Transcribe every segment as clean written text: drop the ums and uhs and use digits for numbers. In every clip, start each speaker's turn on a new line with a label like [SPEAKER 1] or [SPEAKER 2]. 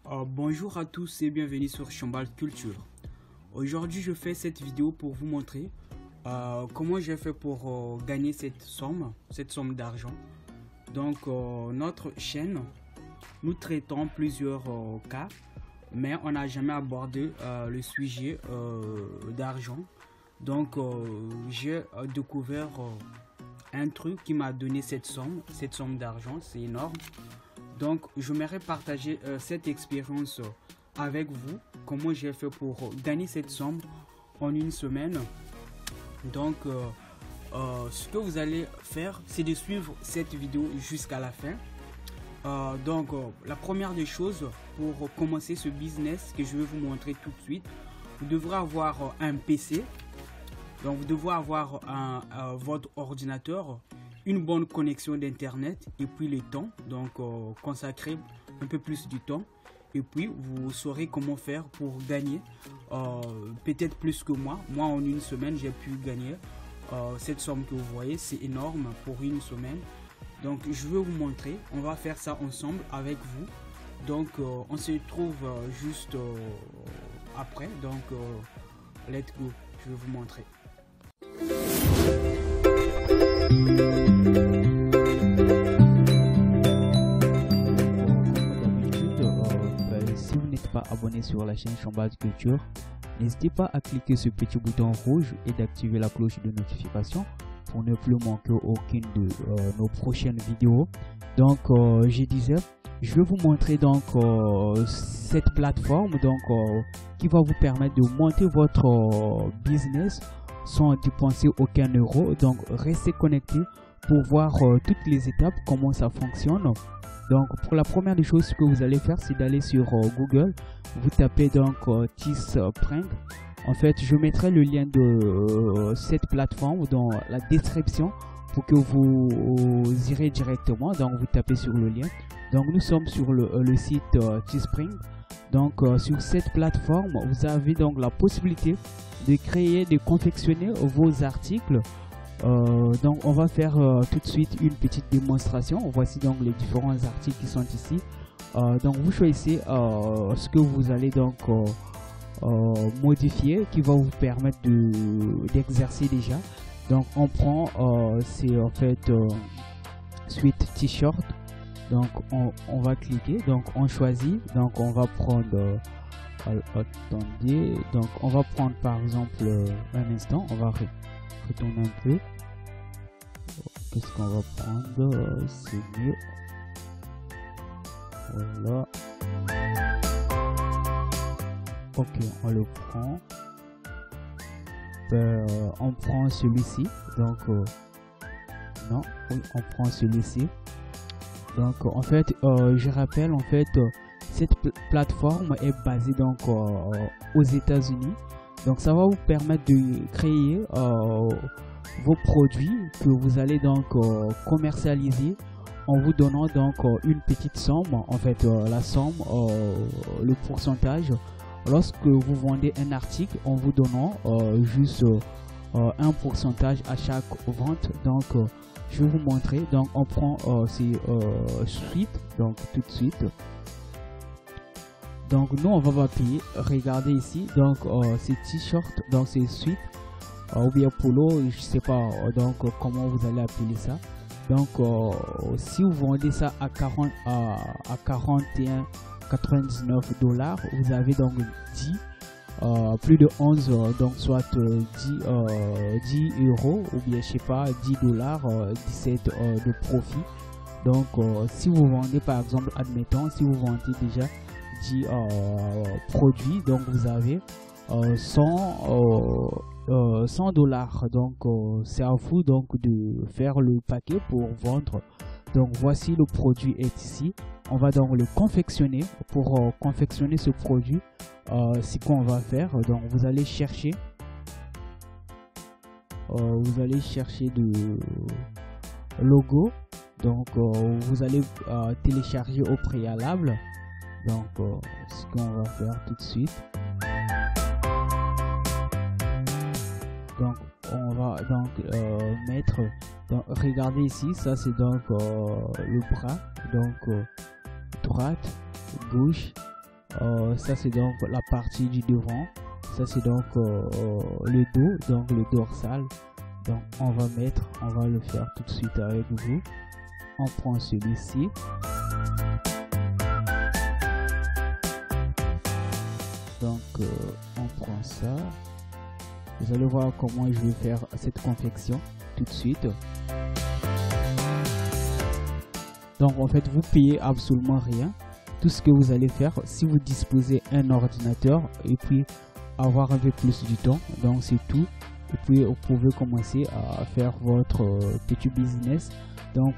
[SPEAKER 1] Bonjour à tous et bienvenue sur Chambal Culture. Aujourd'hui je fais cette vidéo pour vous montrer comment j'ai fait pour gagner cette somme d'argent. Donc notre chaîne, nous traitons plusieurs cas, mais on n'a jamais abordé le sujet d'argent. Donc j'ai découvert un truc qui m'a donné cette somme d'argent, c'est énorme. Donc j'aimerais partager cette expérience avec vous, comment j'ai fait pour gagner cette somme en une semaine. Donc ce que vous allez faire, c'est de suivre cette vidéo jusqu'à la fin. La première des choses, pour commencer ce business que je vais vous montrer tout de suite, vous devrez avoir un PC. Donc vous devrez avoir votre ordinateur, une bonne connexion d'internet et puis le temps, donc consacrer un peu plus du temps, et puis vous saurez comment faire pour gagner peut-être plus que moi en une semaine j'ai pu gagner cette somme que vous voyez. C'est énorme pour une semaine. Donc je vais vous montrer, on va faire ça ensemble avec vous. Donc on se trouve juste après. Donc let's go, je vais vous montrer.
[SPEAKER 2] Si vous n'êtes pas abonné sur la chaîne Chambal Culture, n'hésitez pas à cliquer sur le petit bouton rouge et d'activer la cloche de notification pour ne plus manquer aucune de nos prochaines vidéos. Donc je disais, je vais vous montrer donc cette plateforme qui va vous permettre de monter votre business sans dépenser aucun euro. Donc restez connectés pour voir toutes les étapes, comment ça fonctionne. Donc pour la première des choses, ce que vous allez faire, c'est d'aller sur Google, vous tapez donc Teespring. En fait, je mettrai le lien de cette plateforme dans la description pour que vous irez directement. Donc vous tapez sur le lien. Donc nous sommes sur le site Teespring. Donc sur cette plateforme, vous avez donc la possibilité de créer, de confectionner vos articles. Donc on va faire tout de suite une petite démonstration. Voici donc les différents articles qui sont ici. Donc vous choisissez ce que vous allez donc modifier, qui va vous permettre d'exercer déjà. Donc on prend c'est en fait suite t-shirt. Donc on va cliquer, donc on choisit, donc on va prendre attendez, donc on va prendre par exemple un instant, on va retourner un peu. Qu'est-ce qu'on va prendre? C'est mieux. Voilà. Ok, on le prend. On prend celui-ci. Donc non, oui, on prend celui-ci. Donc en fait, je rappelle, en fait, cette plateforme est basée donc aux États-Unis. Donc ça va vous permettre de créer vos produits que vous allez donc commercialiser en vous donnant donc une petite somme. En fait, la somme, le pourcentage, lorsque vous vendez un article, en vous donnant juste un pourcentage à chaque vente. Donc je vais vous montrer. Donc on prend ces suites, donc tout de suite. Donc nous on va payer. Regardez ici, donc ces t-shirts, donc ces suites ou bien polo, je sais pas donc comment vous allez appeler ça. Donc si vous vendez ça à 41,99 $, vous avez donc 10 plus de 11 donc soit 10 euros ou bien je sais pas 10 $, 17 de profit. Donc si vous vendez par exemple, admettons, si vous vendez déjà 10 produits, donc vous avez 100 $. Donc c'est à vous donc de faire le paquet pour vendre. Donc voici, le produit est ici. On va donc le confectionner. Pour confectionner ce produit, c'est quoi on va faire? Donc vous allez chercher de logo. Donc vous allez télécharger au préalable. Donc ce qu'on va faire tout de suite. Donc on va donc mettre, donc regardez ici, ça c'est donc le bras, donc droite, gauche, Ça c'est donc la partie du devant, ça c'est donc le dos, donc le dorsal. Donc on va le faire tout de suite avec vous. On prend celui-ci. Donc on prend ça. Vous allez voir comment je vais faire cette confection tout de suite. Donc en fait vous payez absolument rien. Tout ce que vous allez faire, si vous disposez un ordinateur et puis avoir un peu plus du temps, donc c'est tout. Et puis vous pouvez commencer à faire votre petit business. Donc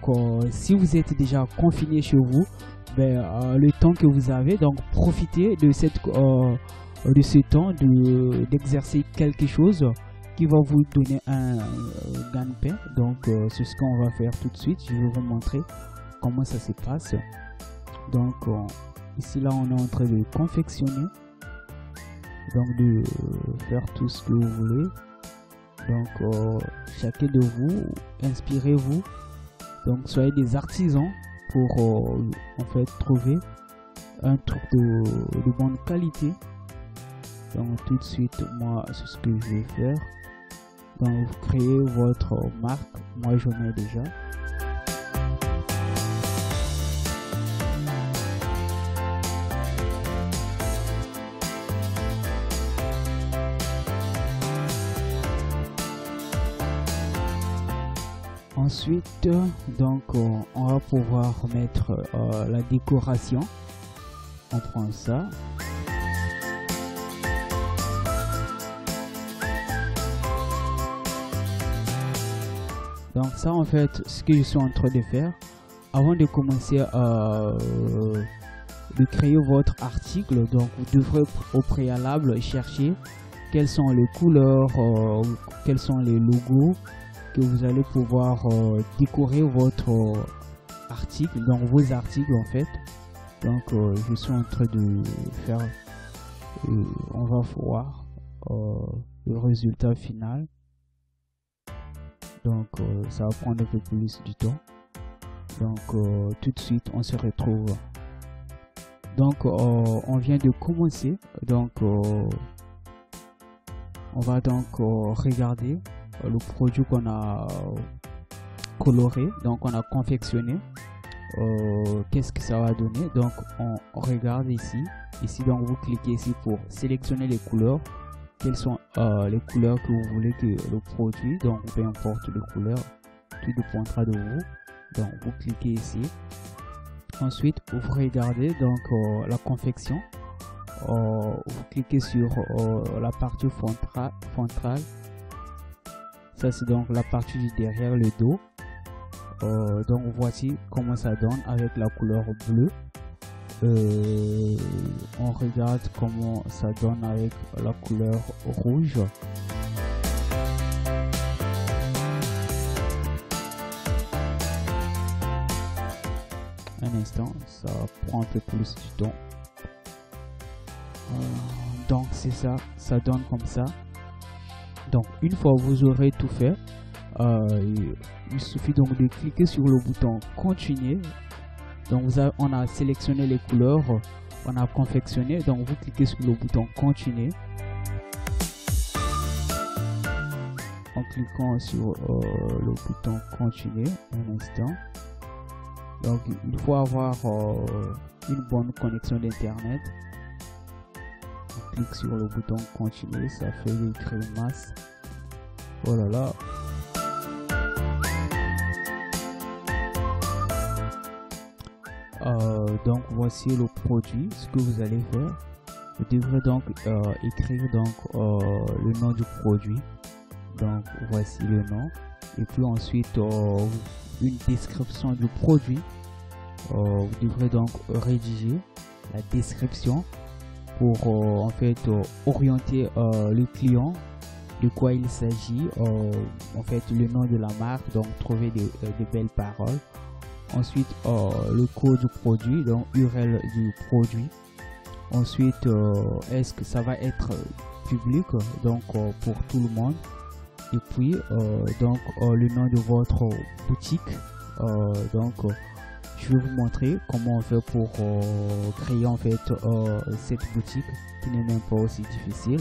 [SPEAKER 2] si vous êtes déjà confiné chez vous, le temps que vous avez, donc profitez de ce temps d'exercer quelque chose qui va vous donner un gagne-pain. Donc c'est ce qu'on va faire tout de suite. Je vais vous montrer comment ça se passe. Donc ici là on est en train de confectionner, donc de faire tout ce que vous voulez. Donc chacun de vous, inspirez-vous, donc soyez des artisans pour en fait trouver un truc de bonne qualité. Donc tout de suite moi c'est ce que je vais faire. Donc vous créez votre marque, moi je mets déjà. Ensuite, donc on va pouvoir mettre la décoration. On prend ça. Donc ça en fait, ce que je suis en train de faire, avant de commencer de créer votre article, donc vous devrez au préalable chercher quelles sont les couleurs, quels sont les logos que vous allez pouvoir décorer votre article, donc vos articles en fait. Donc je suis en train de faire, on va voir le résultat final. Donc ça va prendre un peu plus du temps. Donc tout de suite on se retrouve. Donc on vient de commencer. Donc on va donc regarder le produit qu'on a coloré, donc on a confectionné. Qu'est-ce que ça va donner? Donc on regarde ici donc vous cliquez ici pour sélectionner les couleurs. Quelles sont les couleurs que vous voulez que le produit, donc peu importe les couleurs, tout dépendra de vous. Donc vous cliquez ici. Ensuite vous regardez donc la confection. Vous cliquez sur la partie frontale. Ça c'est donc la partie derrière le dos. Donc voici comment ça donne avec la couleur bleue. On regarde comment ça donne avec la couleur rouge. Un instant, ça prend un peu plus du temps. Donc c'est ça, ça donne comme ça. Donc une fois vous aurez tout fait, il suffit donc de cliquer sur le bouton continuer. Donc on a sélectionné les couleurs, on a confectionné, donc vous cliquez sur le bouton continuer. En cliquant sur le bouton continuer, un instant. Donc il faut avoir une bonne connexion d'internet. On clique sur le bouton continuer, ça fait des grimaces. Oh là là. Donc voici le produit. Ce que vous allez faire, vous devrez donc écrire donc le nom du produit. Donc voici le nom, et puis ensuite une description du produit. Vous devrez donc rédiger la description pour en fait orienter le client de quoi il s'agit, en fait le nom de la marque, donc trouver de belles paroles. Ensuite le code du produit, donc URL du produit. Ensuite est-ce que ça va être public, donc pour tout le monde. Et puis donc le nom de votre boutique, donc je vais vous montrer comment on fait pour créer en fait cette boutique qui n'est même pas aussi difficile.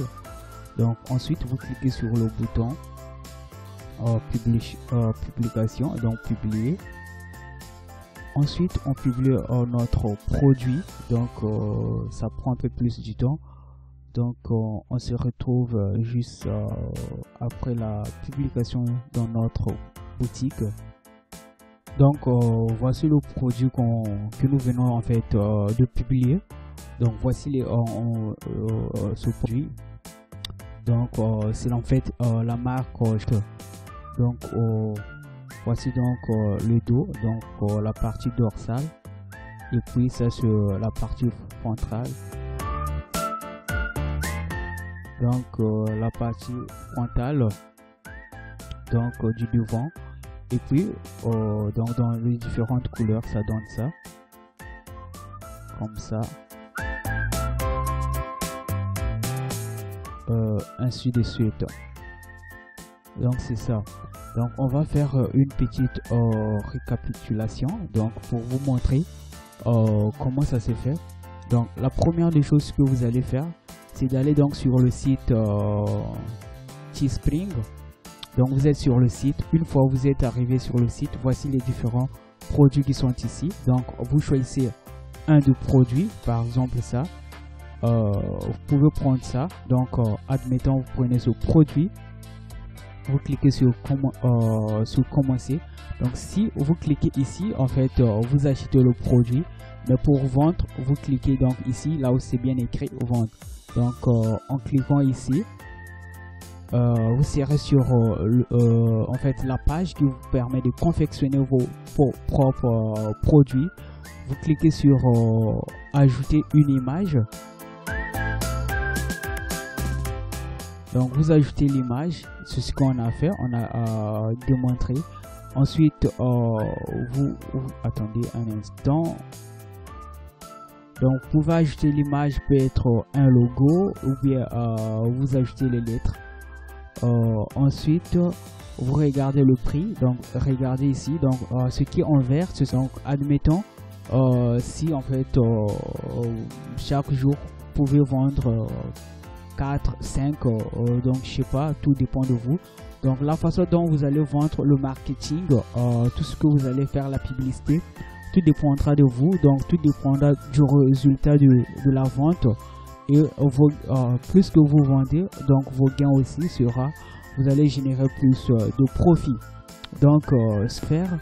[SPEAKER 2] Donc ensuite vous cliquez sur le bouton publication, donc publier. Ensuite on publie notre produit, donc ça prend un peu plus du temps. Donc on se retrouve juste après la publication dans notre boutique. Donc voici le produit que nous venons en fait de publier. Donc voici ce produit. Donc c'est en fait la marque. Donc voici donc le dos, donc la partie dorsale, et puis ça c'est la partie frontale. Donc la partie frontale donc du devant, et puis donc dans les différentes couleurs ça donne ça comme ça, ainsi de suite. Donc c'est ça. Donc on va faire une petite récapitulation donc pour vous montrer comment ça se fait. Donc la première des choses que vous allez faire, c'est d'aller donc sur le site Teespring. Donc vous êtes sur le site. Une fois vous êtes arrivé sur le site, voici les différents produits qui sont ici. Donc vous choisissez un de produits, par exemple ça. Vous pouvez prendre ça. Donc admettons vous prenez ce produit. Vous cliquez sur commencer. Donc si vous cliquez ici, en fait vous achetez le produit, mais pour vendre vous cliquez donc ici là où c'est bien écrit vendre. Donc en cliquant ici vous serez sur en fait la page qui vous permet de confectionner vos propres produits. Vous cliquez sur ajouter une image. Donc vous ajoutez l'image, c'est ce qu'on a fait, on a démontré. Ensuite vous attendez un instant. Donc vous pouvez ajouter l'image, peut être un logo ou bien vous ajoutez les lettres. Ensuite vous regardez le prix, donc regardez ici, donc ce qui est en vert, c'est donc admettons si en fait chaque jour vous pouvez vendre 4, 5, donc je sais pas, tout dépend de vous. Donc la façon dont vous allez vendre, le marketing, tout ce que vous allez faire, la publicité, tout dépendra de vous. Donc tout dépendra du résultat de la vente, et plus que vous vendez, donc vos gains aussi sera, vous allez générer plus de profit. Donc faire,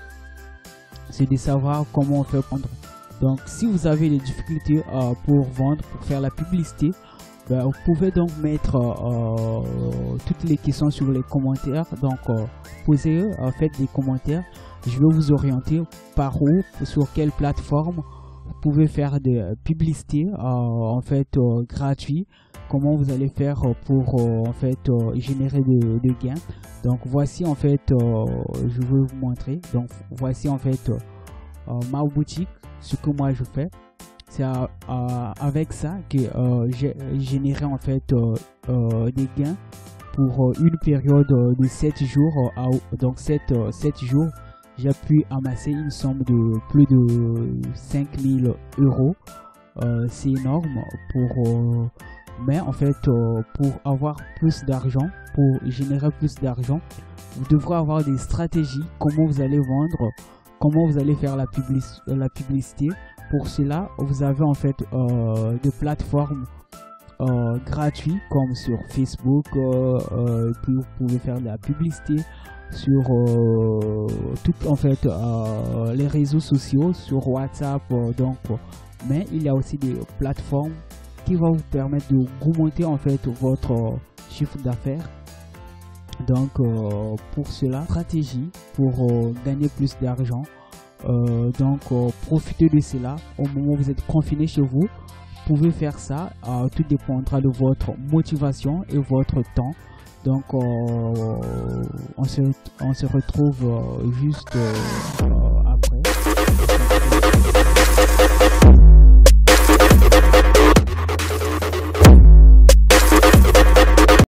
[SPEAKER 2] c'est de savoir comment on fait vendre. Donc si vous avez des difficultés pour vendre, pour faire la publicité, vous pouvez donc mettre toutes les questions sur les commentaires. Donc posez, faites des commentaires. Je vais vous orienter par où, sur quelle plateforme vous pouvez faire des publicités en fait gratuits. Comment vous allez faire pour en fait générer de gains. Donc voici en fait, je vais vous montrer. Donc voici en fait ma boutique, ce que moi je fais. C'est avec ça que j'ai généré en fait des gains pour une période de 7 jours. Donc 7 jours, j'ai pu amasser une somme de plus de 5000 euros. C'est énorme mais en fait pour avoir plus d'argent, pour générer plus d'argent, vous devrez avoir des stratégies, comment vous allez vendre, comment vous allez faire la publicité. Pour cela, vous avez en fait des plateformes gratuites comme sur Facebook, puis vous pouvez faire de la publicité sur toutes en fait les réseaux sociaux, sur WhatsApp. Donc, mais il y a aussi des plateformes qui vont vous permettre de augmenter en fait votre chiffre d'affaires. Donc, pour cela, stratégie pour gagner plus d'argent. Donc profitez de cela au moment où vous êtes confiné chez vous. Vous pouvez faire ça, tout dépendra de votre motivation et votre temps. Donc on se retrouve juste